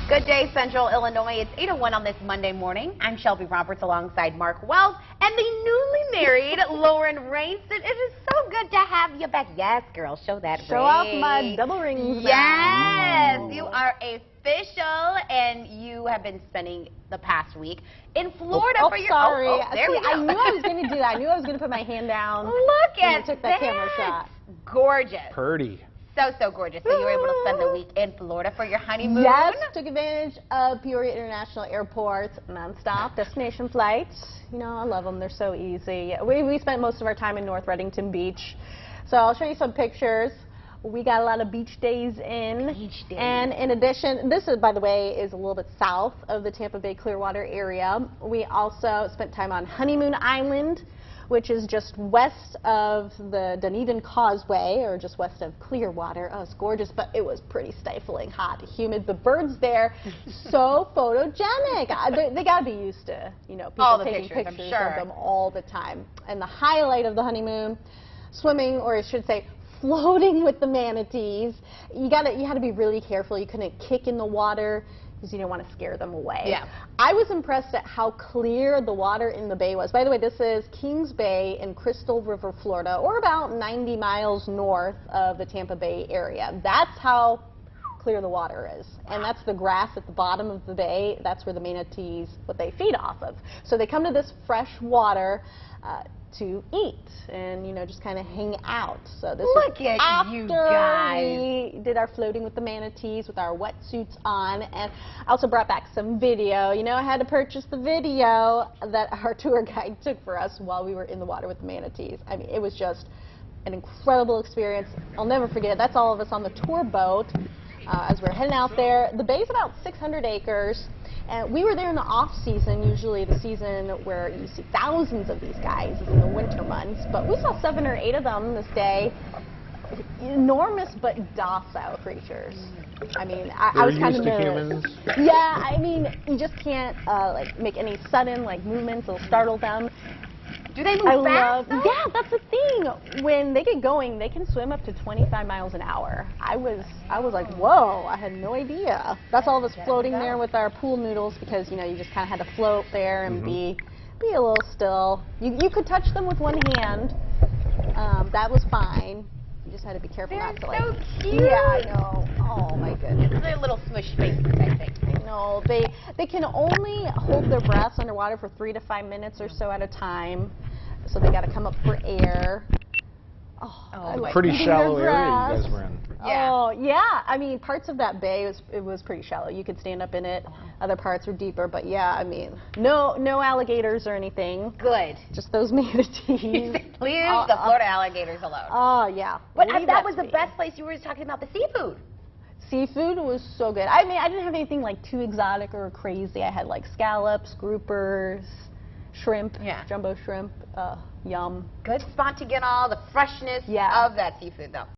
Good day, Central Illinois. It's 8:01 on this Monday morning. I'm Shelby Roberts alongside Mark Wells and the newly married Lauren Rainson. It is so good to have you back. Yes, girl, show that ring. Show off my double rings. Yes, you are official, and you have been spending the past week in Florida for your... Sorry. There we go. I knew I was going to do that. I knew I was going to put my hand down. Look when at I took that camera shot. Gorgeous. Purdy. So gorgeous. So you were able to spend the week in Florida for your honeymoon? Yes, took advantage of Peoria International Airport's nonstop destination flights. You know, I love them. They're so easy. We spent most of our time in North Reddington Beach. So I'll show you some pictures. We got a lot of beach days in. Beach days. And in addition, this is, by the way, is a little bit south of the Tampa Bay Clearwater area. We also spent time on Honeymoon Island, which is just west of the Dunedin Causeway, or just west of Clearwater. Oh, it's gorgeous, but it was pretty stifling, hot, humid. The birds there, so photogenic. They got to be used to, you know, people taking pictures of them all the time. And the highlight of the honeymoon, swimming, or I should say, floating with the manatees. You had to be really careful. You couldn't kick in the water, because you didn't want to scare them away. Yeah. I was impressed at how clear the water in the bay was. By the way, this is Kings Bay in Crystal River, Florida, or about 90 miles north of the Tampa Bay area. That's how clear the water is. And that's the grass at the bottom of the bay. That's where the manatees, what they feed off of. So they come to this fresh water to eat and, you know, just kind of hang out. So this Look at you guys. We did our floating with the manatees with our wetsuits on, and I also brought back some video. You know, I had to purchase the video that our tour guide took for us while we were in the water with the manatees. I mean, it was just an incredible experience. I'll never forget it. That's all of us on the tour boat as we're heading out there. The bay's about 600 acres. And we were there in the off-season. Usually the season where you see thousands of these guys is in the winter months. But we saw 7 or 8 of them this day. Enormous but docile creatures. I mean, I was kind of nervous. Yeah, I mean, you just can't like make any sudden movements. It'll startle them. Do they move fast? Yeah, that's the thing. When they get going, they can swim up to 25 miles an hour. I was like, whoa, I had no idea. That's all of us floating there with our pool noodles, because, you know, you just kind of had to float there and be a little still. You could touch them with one hand. That was fine. You just had to be careful not to so cute. Yeah, I know. Oh my goodness. They're little smush faces, I think. I know. They can only hold their breaths underwater for 3 to 5 minutes or so at a time. So they got to come up for air. Pretty shallow area you guys were in. Yeah. Oh, yeah. I mean, parts of that bay, it was pretty shallow. You could stand up in it. Other parts were deeper. But, yeah, I mean, no alligators or anything. Good. Just those manatees. Leave the Florida alligators alone. Oh, yeah. But that was the best place. You were just talking about the seafood. Seafood was so good. I mean, I didn't have anything too exotic or crazy. I had scallops, groupers, shrimp, jumbo shrimp, yum. Good spot to get all the freshness of that seafood, though.